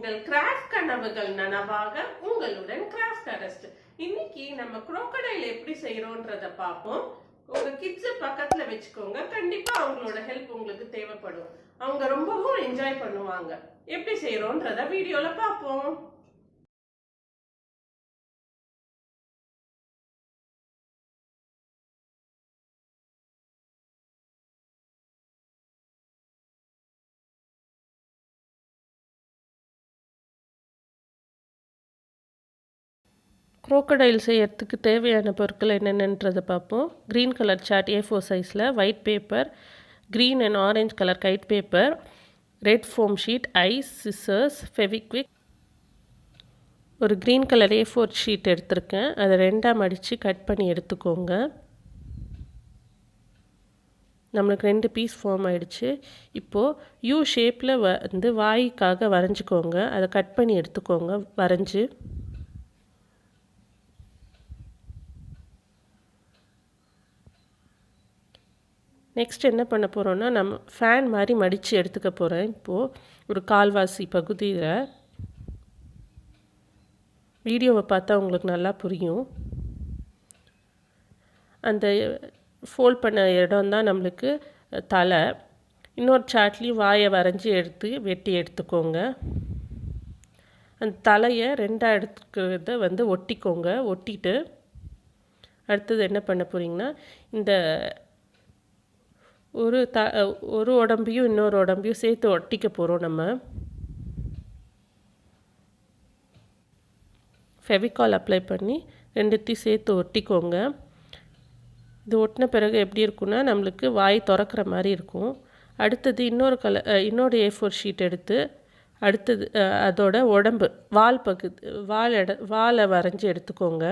உங்கள் கிராஃப்ட் கனவுகள் நனவாக உங்களுடன் கிராஃப்ட் அரெஸ்ட். இன்னைக்கு நம்ம crocodile எப்படி செய்யறோம்ன்றத பார்ப்போம். உங்க கிட்ஸ் பக்கத்துல வச்சுக்கோங்க. கண்டிப்பா அவங்களோட ஹெல்ப் உங்களுக்கு தேவைப்படும். அவங்க ரொம்பவும் என்ஜாய் பண்ணுவாங்க. எப்படி செய்யறோம்ன்றத வீடியோல பார்ப்போம். crocodile செய்யறதுக்கு தேவையான பொருட்கள் என்னென்னன்றதை பார்ப்போம். க்ரீன் கலர் சார்ட் A4 சைஸில், white paper, green and orange colour kite paper, red foam sheet, eyes, scissors, Fevikwik. ஒரு க்ரீன் கலர் A4 ஷீட் எடுத்திருக்கேன். அதை ரெண்டாக மடித்து கட் பண்ணி எடுத்துக்கோங்க. நம்மளுக்கு 2 பீஸ் ஃபார்ம் ஆகிடுச்சு. இப்போது யூ ஷேப்பில் வந்து வாய்க்காக வரைஞ்சிக்கோங்க. அதை கட் பண்ணி எடுத்துக்கோங்க வரைஞ்சி. நெக்ஸ்ட் என்ன பண்ண போகிறோன்னா, நம்ம ஃபேன் மாதிரி மடித்து எடுத்துக்க போகிறேன். இப்போது ஒரு கால்வாசி பகுதியில் வீடியோவை பார்த்தா உங்களுக்கு நல்லா புரியும். அந்த ஃபோல்ட் பண்ண இடம் தான் நம்மளுக்கு தலை. இன்னொரு சார்ட்லேயும் வாயை வரைஞ்சி வெட்டி எடுத்துக்கோங்க. அந்த தலையை ரெண்டாக எடுத்துக்கிறத வந்து ஒட்டிக்கோங்க. ஒட்டிட்டு அடுத்தது என்ன பண்ண போகிறீங்கன்னா, இந்த ஒரு உடம்பையும் இன்னொரு உடம்பையும் சேர்த்து ஒட்டிக்க போகிறோம். நம்ம ஃபெவிகால் அப்ளை பண்ணி ரெண்டுத்தையும் சேர்த்து ஒட்டிக்கோங்க. இது ஒட்டின பிறகு எப்படி இருக்குன்னா, நம்மளுக்கு வாய் திறக்கிற மாதிரி இருக்கும். அடுத்தது இன்னொரு A4 ஷீட் எடுத்து அடுத்தது அதோட உடம்பு வாலை வரைஞ்சி எடுத்துக்கோங்க.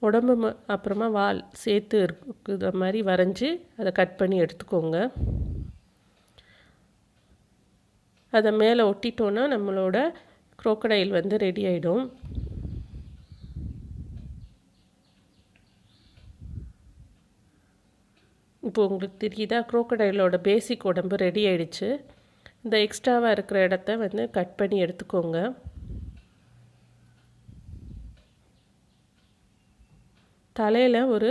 உடம்பு அப்புறமா வால் சேர்த்து இருக்கிற மாதிரி வரைஞ்சி அதை கட் பண்ணி எடுத்துக்கோங்க. அதை மேலே ஒட்டிட்டோன்னா நம்மளோட crocodile வந்து ரெடி ஆகிடும். இப்போ உங்களுக்கு தெரியுதா, crocodileோட பேசிக் உடம்பு ரெடி ஆகிடுச்சு. இந்த எக்ஸ்ட்ராவாக இருக்கிற இடத்த வந்து கட் பண்ணி எடுத்துக்கோங்க. தலையில் ஒரு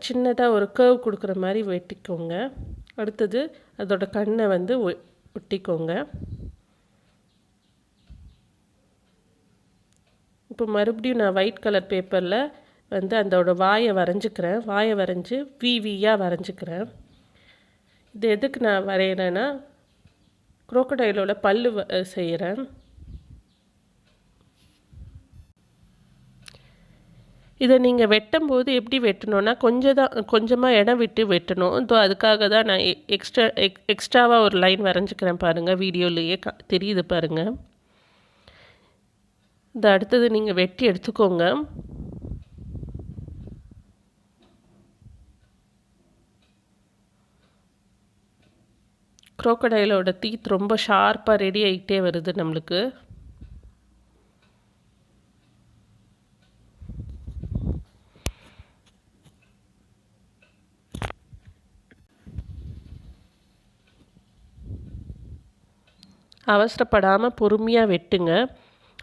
சின்னதாக ஒரு கர்வ் கொடுக்குற மாதிரி வெட்டிக்கோங்க. அடுத்தது அதோட கண்ணை வந்து ஒட்டிக்கோங்க. இப்போ மறுபடியும் நான் ஒயிட் கலர் பேப்பரில் வந்து அதோட வாயை வரைஞ்சிக்கிறேன். வாயை வரைஞ்சி விவியாக வரைஞ்சிக்கிறேன். இது எதுக்கு நான் வரைகிறேன்னா, crocodileோட பல்லு செய்கிறேன். இதை நீங்கள் வெட்டும்போது எப்படி வெட்டணுன்னா, கொஞ்சமாக இடம் விட்டு வெட்டணும். அதுக்காக தான் நான் எக்ஸ்ட்ராவாக ஒரு லைன் வரைஞ்சிக்கிறேன். பாருங்கள், வீடியோலேயே தெரியுது பாருங்கள். இந்த அடுத்தது நீங்கள் வெட்டி எடுத்துக்கோங்க. crocodileோட டீத் ரொம்ப ஷார்ப்பாக ரெடி ஆகிட்டே வருது நம்மளுக்கு. அவசரப்படாமல் பொறுமையாக வெட்டுங்க.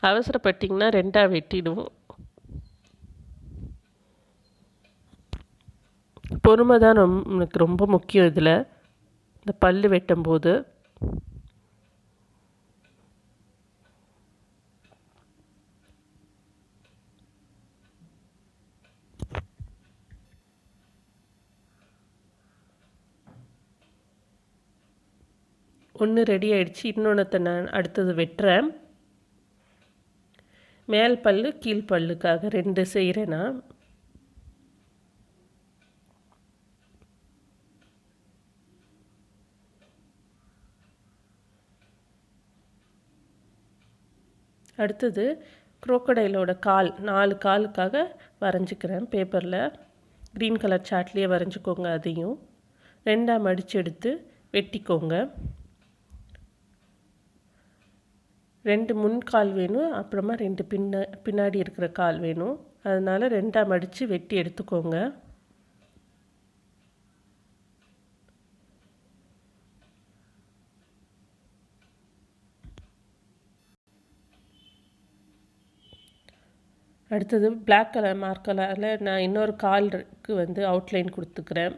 அவசரப்பட்டிங்கன்னா ரெண்டாக வெட்டிடும். பொறுமை தான் நமக்கு ரொம்ப முக்கியம் இதில், இந்த பல்லு வெட்டும்போது. ஒன்று ரெடி ஆகிடுச்சு. இன்னொன்று நான் அடுத்தது வெட்டுறேன். மேல் பல்லு கீழ் பல்லுக்காக 2 செய்கிறேன் நான். அடுத்தது crocodileோட கால் 4 காலுக்காக வரைஞ்சிக்கிறேன் பேப்பரில். க்ரீன் கலர் சார்ட்லேயே வரைஞ்சிக்கோங்க. அதையும் ரெண்டாக மடித்து எடுத்து வெட்டிக்கோங்க. 2 முன்கால் வேணும், அப்புறமா 2 பின்னாடி இருக்கிற கால் வேணும். அதனால் ரெண்டாக மடித்து வெட்டி எடுத்துக்கோங்க. அடுத்தது பிளாக் கலர் மார்க்கரால் நான் இன்னொரு காலுக்கு வந்து அவுட்லைன் கொடுத்துக்கிறேன்.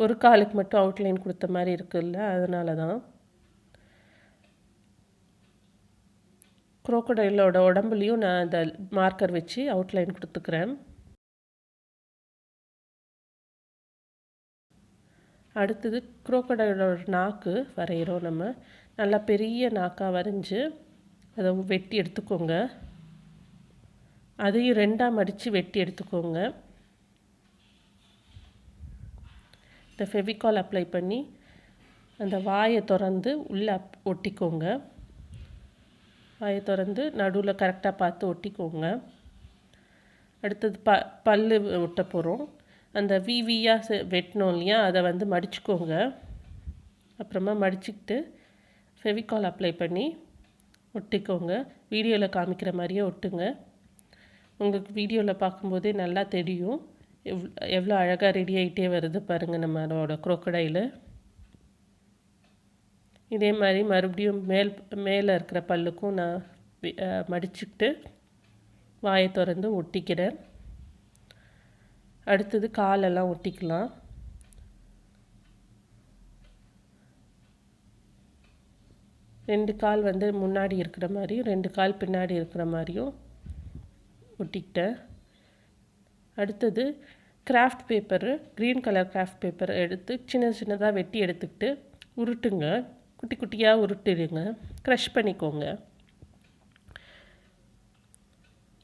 ஒரு காலுக்கு மட்டும் அவுட்லைன் கொடுத்த மாதிரி இருக்குல்ல, அதனால தான். குரோக்கடைலோட உடம்புலையும் நான் அந்த மார்க்கர் வச்சு அவுட்லைன் கொடுத்துக்கிறேன். அடுத்தது குரோக்கடைலோட நாக்கு வரைகிறோம். நம்ம நல்லா பெரிய நாக்காக வரைஞ்சி அதை வெட்டி எடுத்துக்கோங்க. அதையும் 2ஆக மடித்து வெட்டி எடுத்துக்கோங்க. இந்த ஃபெவிகால் அப்ளை பண்ணி அந்த வாயை திறந்து உள்ளே ஒட்டிக்கோங்க. வாயை திறந்து நடுவில் கரெக்டாக பார்த்து ஒட்டிக்கோங்க. அடுத்தது பல்லு ஒட்ட போகிறோம். அந்த விவியாக வெட்டினோம் இல்லையா, அதை வந்து மடிச்சுக்கோங்க. அப்புறமா மடிச்சுக்கிட்டு ஃபெவிகால் அப்ளை பண்ணி ஒட்டிக்கோங்க. வீடியோவில் காமிக்கிற மாதிரியே ஒட்டுங்க. உங்களுக்கு வீடியோவில் பார்க்கும்போதே நல்லா தெரியும் எவ்வளோ அழகாக ரெடி ஆகிட்டே வருது பாருங்கள் நம்மளோட குரோக்கடைலு. இதே மாதிரி மறுபடியும் மேலே இருக்கிற பல்லுக்கும் நான் மடிச்சுக்கிட்டு வாயை திறந்து ஒட்டிக்கிறேன். அடுத்தது காலெல்லாம் ஒட்டிக்கலாம். ரெண்டு கால் வந்து முன்னாடி இருக்கிற மாதிரியும் 2 கால் பின்னாடி இருக்கிற மாதிரியும் ஒட்டிக்கிட்டேன். அடுத்தது craft paper, green colour craft paper எடுத்து சின்ன சின்னதாக வெட்டி எடுத்துக்கிட்டு உருட்டுங்க. குட்டி குட்டியாக உருட்டிடுங்க. க்ரஷ் பண்ணிக்கோங்க.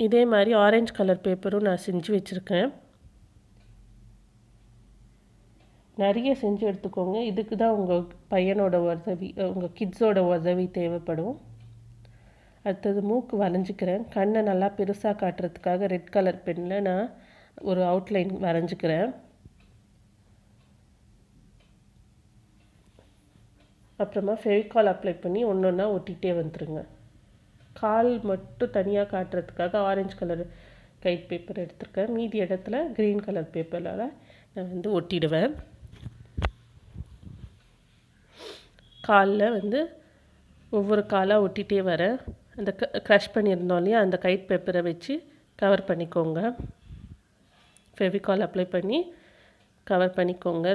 இதே மாதிரி ஆரஞ்சு கலர் பேப்பரும் நான் செஞ்சு வச்சுருக்கேன். நிறைய செஞ்சு எடுத்துக்கோங்க. இதுக்கு தான் உங்கள் பையனோட உதவி, உங்கள் கிட்ஸோட உதவி தேவைப்படும். அடுத்தது மூக்கு வரைஞ்சிக்கிறேன். கண்ணை நல்லா பெருசாக காட்டுறதுக்காக ரெட் கலர் பென்னில் நான் ஒரு அவுட்லைன் வரைஞ்சிக்கிறேன். அப்புறமா ஃபெவிகால் அப்ளை பண்ணி ஒன்று ஒன்றா ஒட்டிகிட்டே வந்துடுங்க. கால் மட்டும் தனியாக காட்டுறதுக்காக ஆரஞ்சு கலர் கைட் பேப்பர் எடுத்துருக்கேன். மீதி இடத்துல க்ரீன் கலர் பேப்பரால் நான் வந்து ஒட்டிடுவேன். காலில் வந்து ஒவ்வொரு காலாக ஒட்டிகிட்டே வரேன். அந்த க்ரஷ் பண்ணியிருந்தோம் இல்லையா, அந்த கைட் பேப்பரை வச்சு கவர் பண்ணிக்கோங்க. ஃபெவிகால் அப்ளை பண்ணி கவர் பண்ணிக்கோங்க.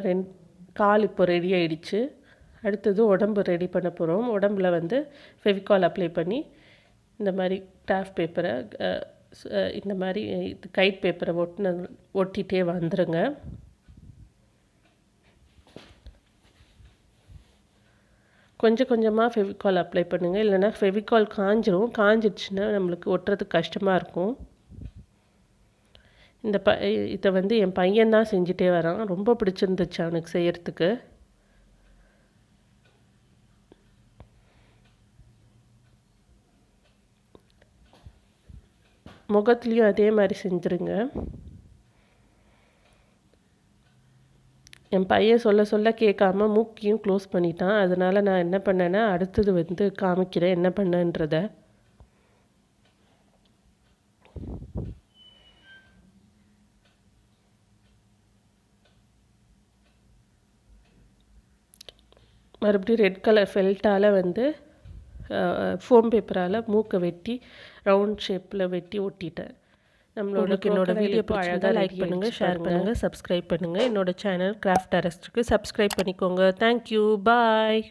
கால் இப்போ ரெடி ஆகிடுச்சு. அடுத்தது உடம்பு ரெடி பண்ண போகிறோம். உடம்பில் வந்து ஃபெவிகால் அப்ளை பண்ணி இந்த மாதிரி கிராஃப்ட் பேப்பரை இந்த மாதிரி கைட் பேப்பரை ஒட்டிகிட்டே வந்துடுங்க. கொஞ்சம் கொஞ்சமாக ஃபெவிகால் அப்ளை பண்ணுங்கள், இல்லைனா ஃபெவிகால் காஞ்சிரும். காஞ்சிடுச்சுன்னா நம்மளுக்கு ஒட்டுறதுக்கு கஷ்டமாக இருக்கும். இதை வந்து என் பையன்தான் செஞ்சுட்டே வரான். ரொம்ப பிடிச்சிருந்துச்சு அவனுக்கு செய்கிறதுக்கு. முகத்துலேயும் அதே மாதிரி செஞ்சுருங்க. என் பையன் சொல்ல சொல்ல கேட்காம மூக்கையும் க்ளோஸ் பண்ணிட்டான். அதனால் நான் என்ன பண்ணேன்னா அடுத்தது வந்து காமிக்கிறேன் என்ன பண்ணேன்றதை. மறுபடியும் ரெட் கலர் ஃபெல்ட்டால் வந்து ஃபோம் பேப்பரால் மூக்கை வெட்டி ரவுண்ட் ஷேப்பில் வெட்டி ஒட்டிட்டேன். என்னோட வீடியோ அழகாக லைக் பண்ணுங்கள், ஷேர் பண்ணுங்கள், சப்ஸ்கிரைப் பண்ணுங்கள். என்னோட சேனல் கிராஃப்ட் அரெஸ்ட்டுக்கு சப்ஸ்கிரைப் பண்ணிக்கோங்க. தேங்க்யூ, பாய்.